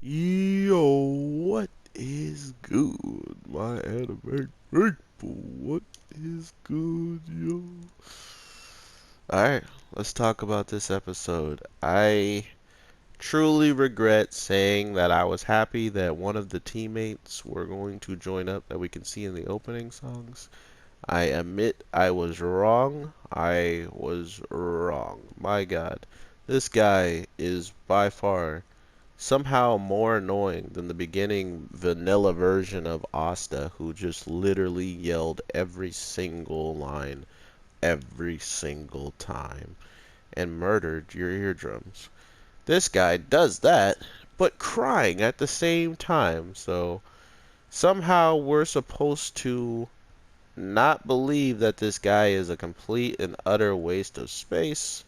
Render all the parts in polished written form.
Yo, what is good, my anime people? What is good, yo? Alright, let's talk about this episode. I truly regret saying that I was happy that one of the teammates were going to join up that we can see in the opening songs. I admit I was wrong. I was wrong. My God. This guy is by far somehow more annoying than the beginning vanilla version of Asta, who just literally yelled every single line every single time and murdered your eardrums. This guy does that, but crying at the same time, so somehow we're supposed to not believe that this guy is a complete and utter waste of space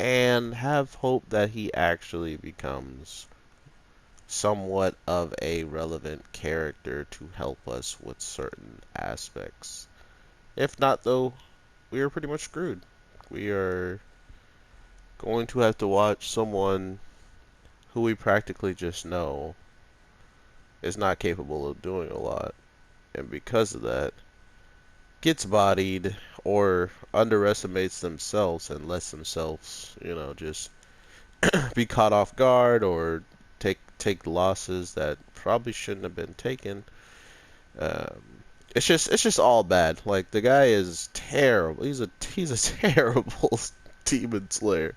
and have hope that he actually becomes somewhat of a relevant character to help us with certain aspects. If not, though, we are pretty much screwed. We are going to have to watch someone who we practically just know is not capable of doing a lot, and because of that, gets bodied or underestimates themselves and lets themselves, just be caught off guard or take losses that probably shouldn't have been taken. Um, it's just all bad. Like the guy is terrible. He's a terrible demon slayer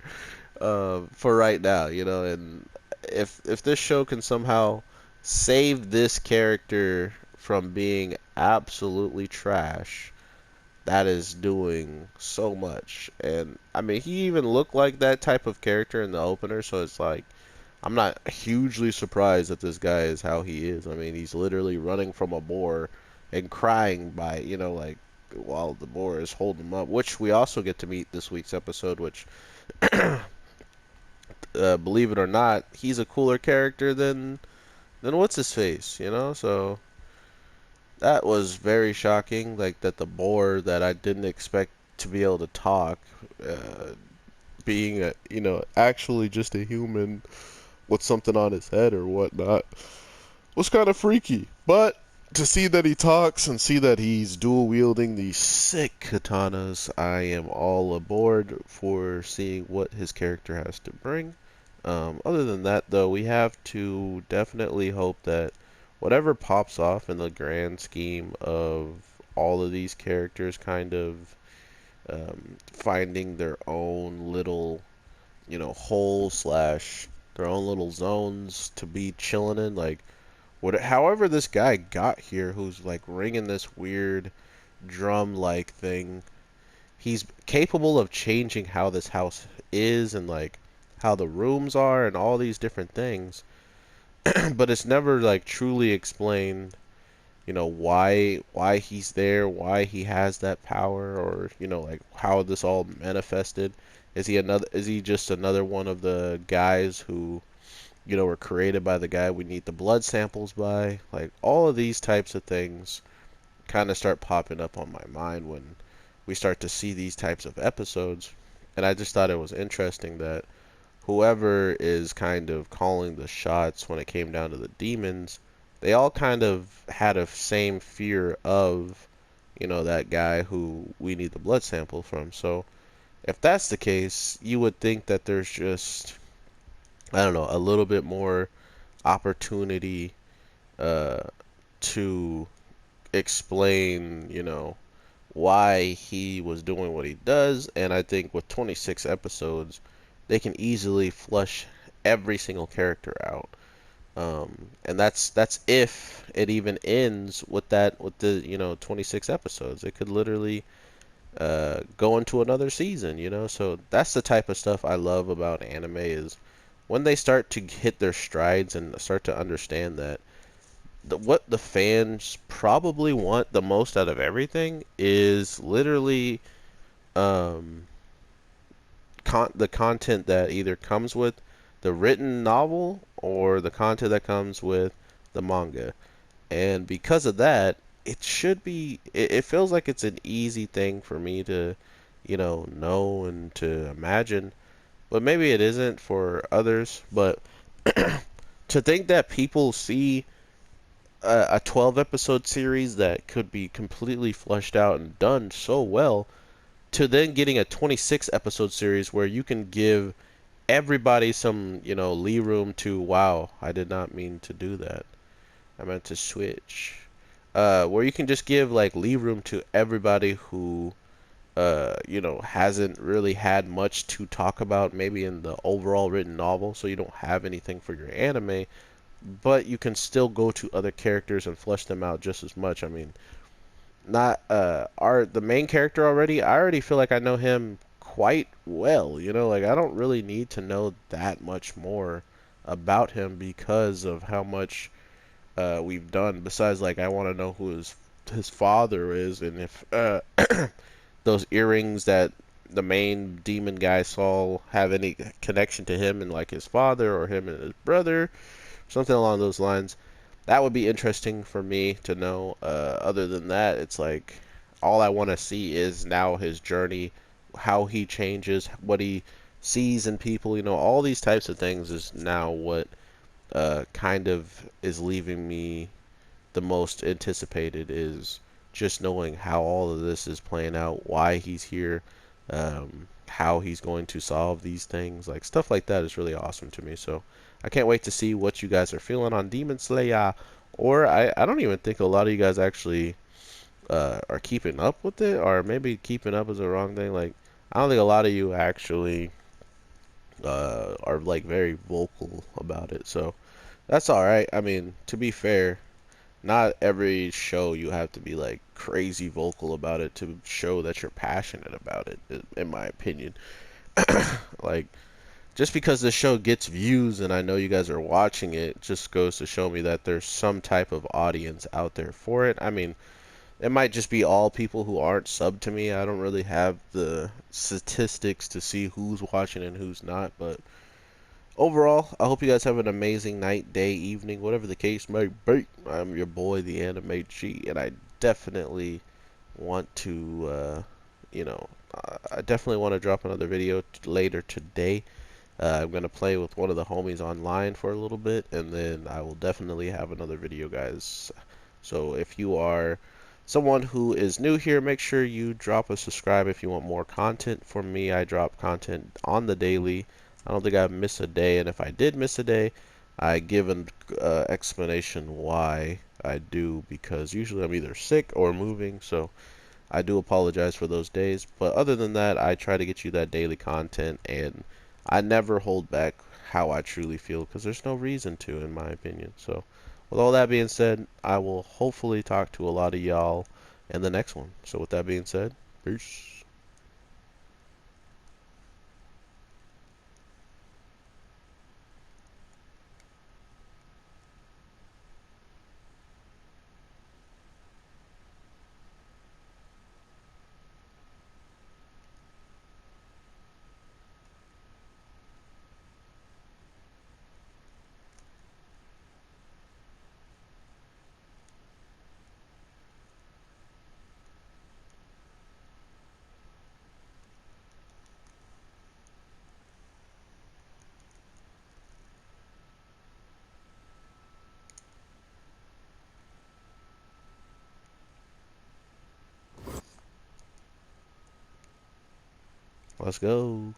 for right now, And if this show can somehow save this character from being absolutely trash, that is doing so much. And I mean, he even looked like that type of character in the opener, so it's like I'm not hugely surprised that this guy is how he is. I mean, he's literally running from a boar and crying by, like while the boar is holding him up, which we also get to meet this week's episode, which believe it or not, he's a cooler character than what's his face, So that was very shocking, like that the boar that I didn't expect to be able to talk, uh, being actually just a human with something on his head or whatnot, was kind of freaky. But to see that he talks and see that he's dual wielding these sick katanas, I am all aboard for seeing what his character has to bring. Other than that, though, we have to definitely hope that whatever pops off in the grand scheme of all of these characters kind of finding their own little, hole slash their own little zones to be chilling in, like however this guy got here, who's like ringing this weird drum-like thing, he's capable of changing how this house is and like how the rooms are and all these different things. But it's never like truly explained, why he's there, why he has that power, or like how this all manifested. Is he just another one of the guys who were created by the guy we need the blood samples by? Like, all of these types of things kind of start popping up on my mind when we start to see these types of episodes. And I just thought it was interesting that whoever is kind of calling the shots when it came down to the demons, they all kind of had a same fear of, that guy who we need the blood sample from. So if that's the case, you would think that there's just, I don't know, a little bit more opportunity uh, to explain, why he was doing what he does. And I think with 26 episodes, they can easily flush every single character out. And that's if it even ends with the 26 episodes. It could literally go into another season, So that's the type of stuff I love about anime is when they start to hit their strides and start to understand that what the fans probably want the most out of everything is literally um, the content that either comes with the written novel or the content that comes with the manga. And because of that, it feels like it's an easy thing for me to, know and to imagine. But maybe it isn't for others. But To think that people see a 12 episode series that could be completely fleshed out and done so well, to then getting a 26 episode series where you can give everybody some, lee room to, wow, I did not mean to do that. I meant to switch. Where you can just give like lee room to everybody who hasn't really had much to talk about maybe in the overall written novel, so you don't have anything for your anime, but you can still go to other characters and flesh them out just as much. I mean, not our the main character already. I already feel like I know him quite well, like I don't really need to know that much more about him because of how much we've done. Besides, like, I want to know who his father is, and if those earrings that the main demon guy saw have any connection to him and like his father or him and his brother, something along those lines. That would be interesting for me to know. Other than that, it's like all I want to see is now his journey, how he changes, what he sees in people. All these types of things is now what kind of is leaving me the most anticipated, is just knowing how all of this is playing out, why he's here, how he's going to solve these things. Like, stuff like that is really awesome to me. So I can't wait to see what you guys are feeling on Demon Slayer. Or I don't even think a lot of you guys actually are keeping up with it, or maybe keeping up is the wrong thing. Like, I don't think a lot of you actually are like very vocal about it. So that's all right. I mean, to be fair, not every show you have to be like crazy vocal about it to show that you're passionate about it, in my opinion. Like, just because the show gets views and I know you guys are watching it just goes to show me that there's some type of audience out there for it. I mean, it might just be all people who aren't subbed to me. I don't really have the statistics to see who's watching and who's not, but overall, I hope you guys have an amazing night, day, evening, whatever the case may be. I'm your boy, the Anime G, and I definitely want to, I definitely want to drop another video later today. I'm going to play with one of the homies online for a little bit, and then I will definitely have another video, guys. So if you are someone who is new here, make sure you drop a subscribe if you want more content from me. I drop content on the daily. I don't think I've missed a day, and if I did miss a day, I give an explanation why I do, because usually I'm either sick or moving, so I do apologize for those days. But other than that, I try to get you that daily content, and I never hold back how I truly feel, because there's no reason to, in my opinion. So with all that being said, I will hopefully talk to a lot of y'all in the next one. So with that being said, peace. Let's go.